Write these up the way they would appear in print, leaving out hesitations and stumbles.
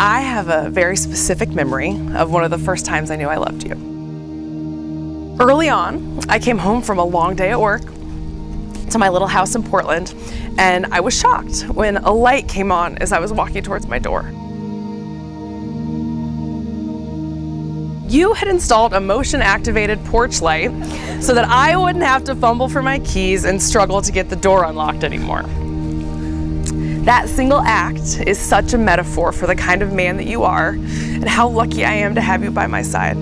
I have a very specific memory of one of the first times I knew I loved you. Early on, I came home from a long day at work to my little house in Portland, and I was shocked when a light came on as I was walking towards my door. You had installed a motion-activated porch light so that I wouldn't have to fumble for my keys and struggle to get the door unlocked anymore. That single act is such a metaphor for the kind of man that you are and how lucky I am to have you by my side.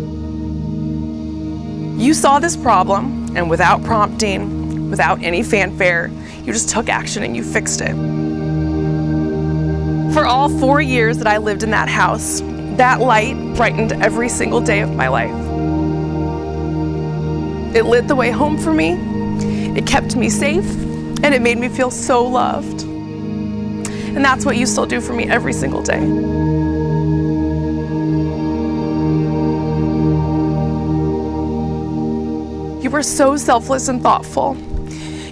You saw this problem, and without prompting, without any fanfare, you just took action and you fixed it. For all 4 years that I lived in that house, that light brightened every single day of my life. It lit the way home for me, it kept me safe, and it made me feel so loved. And that's what you still do for me every single day. You were so selfless and thoughtful.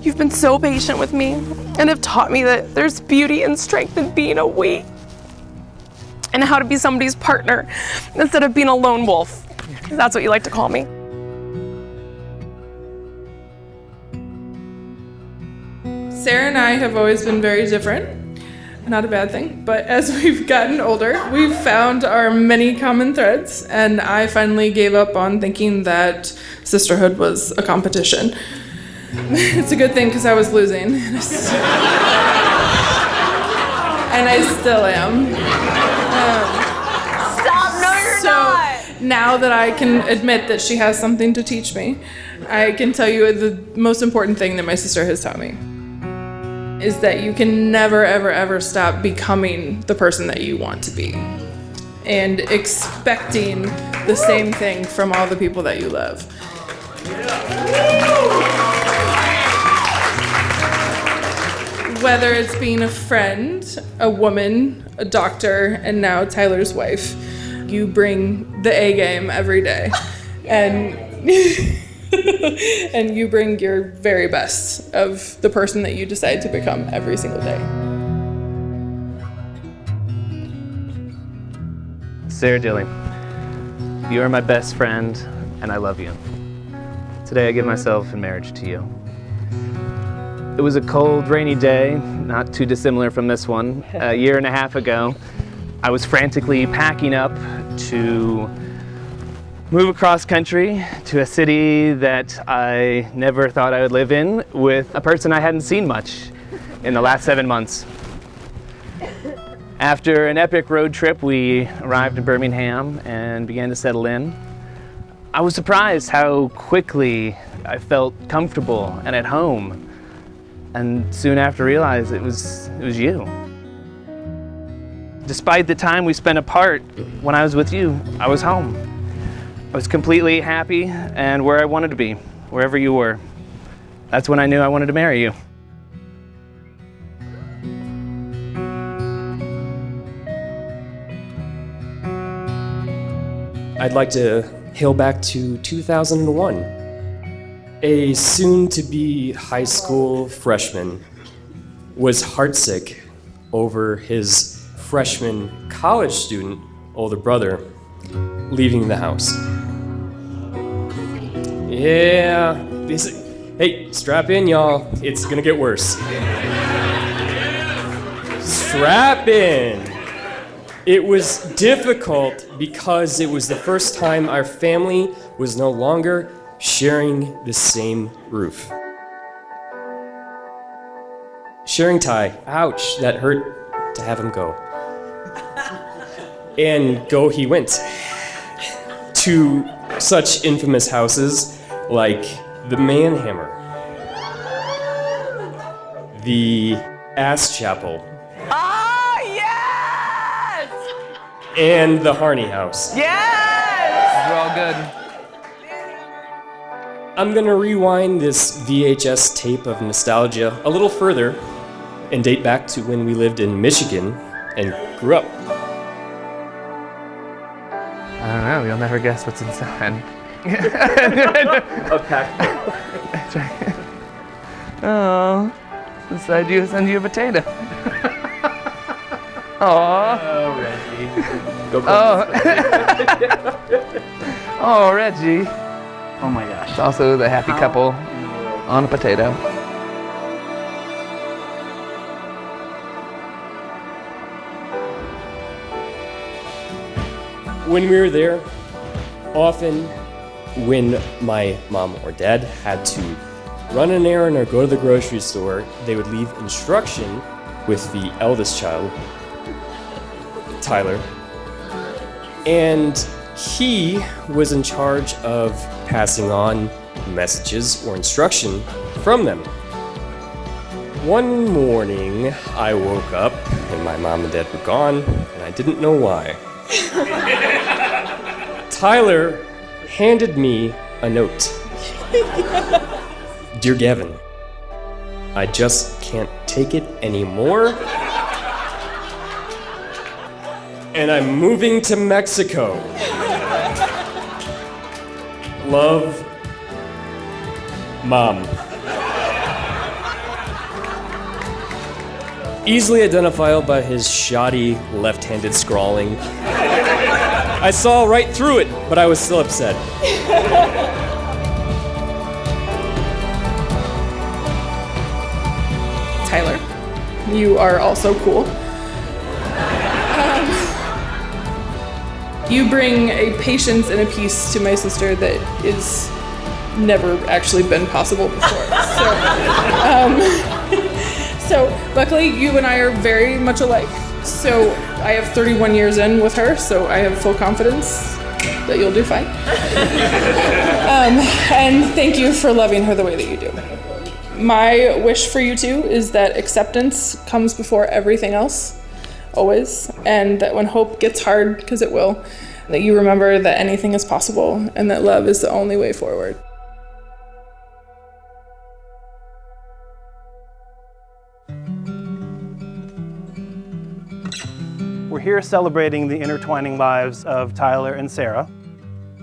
You've been so patient with me and have taught me that there's beauty and strength in being a we, and how to be somebody's partner instead of being a lone wolf. That's what you like to call me. Sarah and I have always been very different. Not a bad thing, but as we've gotten older, we've found our many common threads, and I finally gave up on thinking that sisterhood was a competition. It's a good thing because I was losing. And I still am. Stop, no you're not! Now that I can admit that she has something to teach me, I can tell you the most important thing that my sister has taught me is that you can never, ever, ever stop becoming the person that you want to be and expecting the same thing from all the people that you love. Whether it's being a friend, a woman, a doctor, and now Tyler's wife, you bring the A game every day. And and you bring your very best of the person that you decide to become every single day. Sarah Dilly, you are my best friend, and I love you. Today I give myself in marriage to you. It was a cold, rainy day, not too dissimilar from this one. A year and a half ago, I was frantically packing up to move across country to a city that I never thought I would live in with a person I hadn't seen much in the last 7 months. After an epic road trip, we arrived in Birmingham and began to settle in. I was surprised how quickly I felt comfortable and at home, and soon after realized it was you. Despite the time we spent apart, when I was with you, I was home. I was completely happy and where I wanted to be, wherever you were. That's when I knew I wanted to marry you. I'd like to hail back to 2001. A soon-to-be high school freshman was heartsick over his freshman college student older brother leaving the house. Yeah, hey, strap in, y'all. It's gonna get worse. Strap in. It was difficult because it was the first time our family was no longer sharing the same roof. Sharing Ty, ouch, that hurt to have him go. And go he went to such infamous houses like the Manhammer, the Ass Chapel, Yes! and the Harney House. Yes! We're all good. I'm gonna rewind this VHS tape of nostalgia a little further and date back to when we lived in Michigan and grew up. I don't know, you'll never guess what's inside. A pack. Oh, inside you, send you a potato. Aww. Oh, Reggie. Go Oh. Oh, Reggie. Oh my gosh. It's also the happy couple on a potato. When we were there, often when my mom or dad had to run an errand or go to the grocery store, they would leave instruction with the eldest child, Tyler, and he was in charge of passing on messages or instruction from them. One morning, I woke up and my mom and dad were gone, and I didn't know why. Tyler handed me a note. Dear Gavin, I just can't take it anymore. And I'm moving to Mexico. Love, Mom. Easily identifiable by his shoddy left-handed scrawling. I saw right through it, but I was still upset. Tyler, you are also cool. You bring a patience and a peace to my sister that is never actually been possible before. So luckily you and I are very much alike. So I have 31 years in with her, so I have full confidence that you'll do fine. And thank you for loving her the way that you do. My wish for you two is that acceptance comes before everything else, always, and that when hope gets hard, because it will, that you remember that anything is possible and that love is the only way forward. We're here celebrating the intertwining lives of Tyler and Sarah.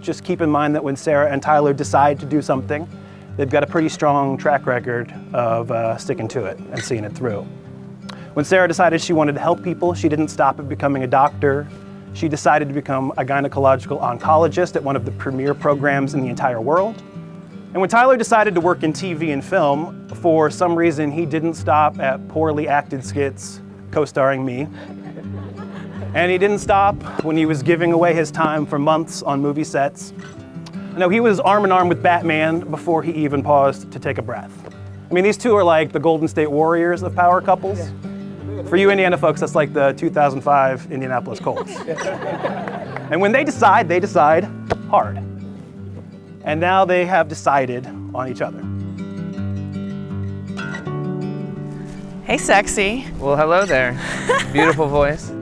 Just keep in mind that when Sarah and Tyler decide to do something, they've got a pretty strong track record of sticking to it and seeing it through. When Sarah decided she wanted to help people, she didn't stop at becoming a doctor. She decided to become a gynecological oncologist at one of the premier programs in the entire world. And when Tyler decided to work in TV and film, for some reason he didn't stop at poorly acted skits co-starring me. And he didn't stop when he was giving away his time for months on movie sets. No, he was arm in arm with Batman before he even paused to take a breath. I mean, these two are like the Golden State Warriors of power couples. For you Indiana folks, that's like the 2005 Indianapolis Colts. And when they decide hard. And now they have decided on each other. Hey, sexy. Well, hello there. Beautiful voice.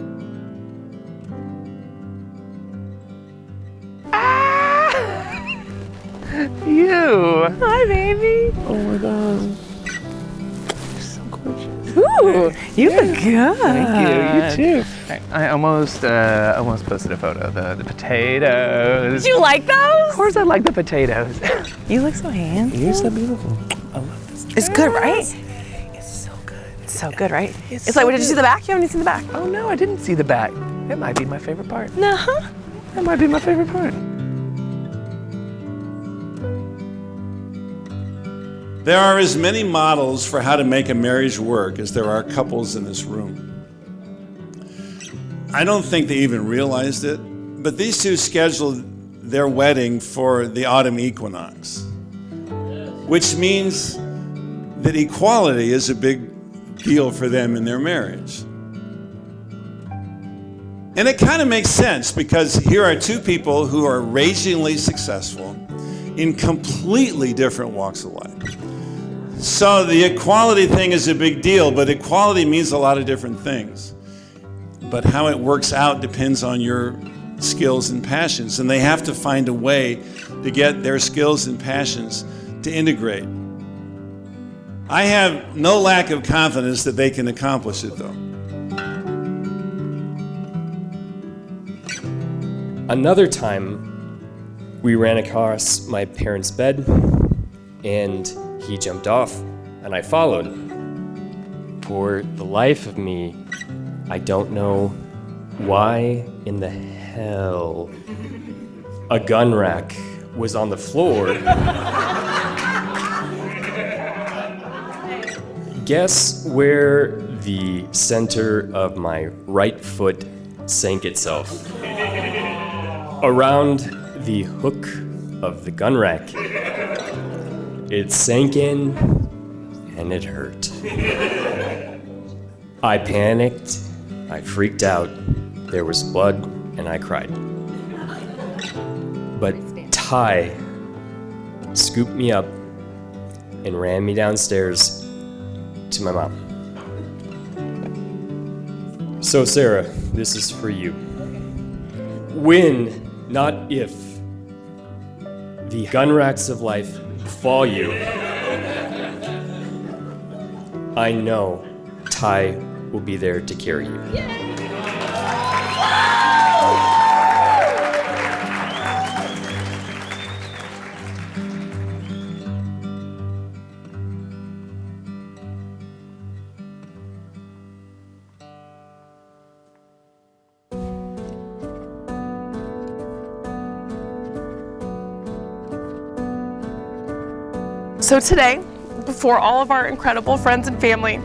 You. Hi, baby. Oh my God. You're so gorgeous. Ooh, you look good. Thank you. You too. I almost posted a photo. The potatoes. Did you like those? Of course, I like the potatoes. You look so handsome. You're so beautiful. I love this. It's good, right? It's so good. It's so good, right? It's It's so like, did you see good. the back? You haven't seen the back. Oh no, I didn't see the back. That might be my favorite part. Nuh-huh. That might be my favorite part. There are as many models for how to make a marriage work as there are couples in this room. I don't think they even realized it, but these two scheduled their wedding for the autumn equinox, which means that equality is a big deal for them in their marriage. And it kind of makes sense because here are two people who are ragingly successful in completely different walks of life. So the equality thing is a big deal, but equality means a lot of different things. But how it works out depends on your skills and passions, and they have to find a way to get their skills and passions to integrate. I have no lack of confidence that they can accomplish it, though. Another time, we ran across my parents' bed, and he jumped off, and I followed. For the life of me, I don't know Why in the hell a gun rack was on the floor? Guess where the center of my right foot sank itself? Around the hook of the gun rack. It sank in and it hurt. I panicked, I freaked out, there was blood, and I cried. But Ty scooped me up and ran me downstairs to my mom. So Sarah, this is for you. When, not if, the gun racks of life befall you, I know Ty will be there to carry you. So today, before all of our incredible friends and family,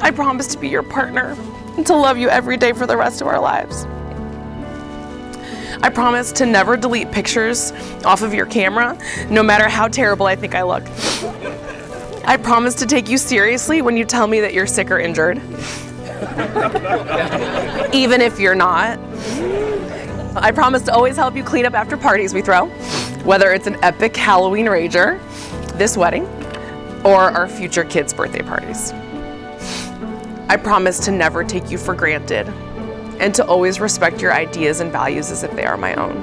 I promise to be your partner and to love you every day for the rest of our lives. I promise to never delete pictures off of your camera, no matter how terrible I think I look. I promise to take you seriously when you tell me that you're sick or injured, even if you're not. I promise to always help you clean up after parties we throw, whether it's an epic Halloween rager, this wedding, or our future kids' birthday parties. I promise to never take you for granted and to always respect your ideas and values as if they are my own.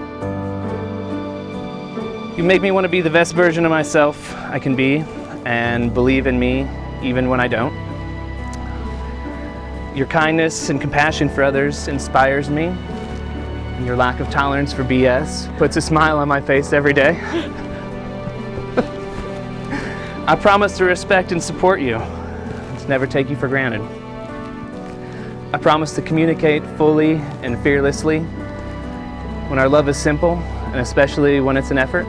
You make me want to be the best version of myself I can be and believe in me even when I don't. Your kindness and compassion for others inspires me. And your lack of tolerance for BS puts a smile on my face every day. I promise to respect and support you, to never take you for granted. I promise to communicate fully and fearlessly when our love is simple, and especially when it's an effort.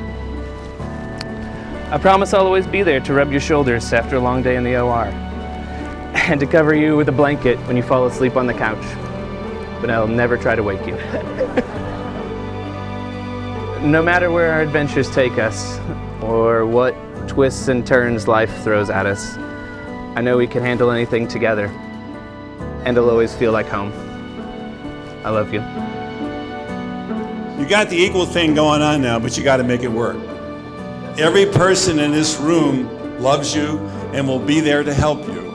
I promise I'll always be there to rub your shoulders after a long day in the OR, and to cover you with a blanket when you fall asleep on the couch, but I'll never try to wake you. No matter where our adventures take us, or what twists and turns life throws at us, I know we can handle anything together, and it'll always feel like home. I love you. You got the equal thing going on now, but you got to make it work. Every person in this room loves you and will be there to help you.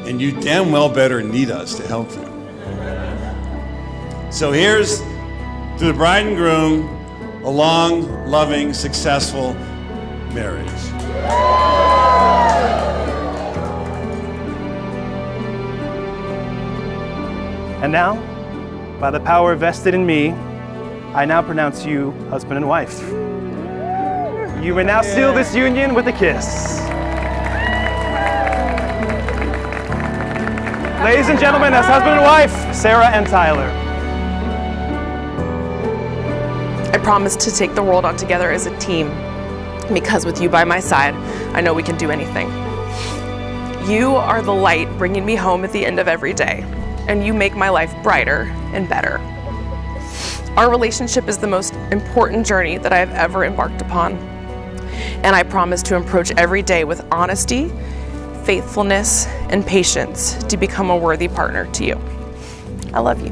And you damn well better need us to help you. So here's to the bride and groom, a long, loving, successful marriage. And now, by the power vested in me, I now pronounce you husband and wife. You may now seal this union with a kiss. Ladies and gentlemen, as husband and wife, Sarah and Tyler. I promise to take the world on together as a team, because with you by my side, I know we can do anything. You are the light bringing me home at the end of every day, and you make my life brighter and better. Our relationship is the most important journey that I have ever embarked upon, and I promise to approach every day with honesty, faithfulness, and patience to become a worthy partner to you. I love you.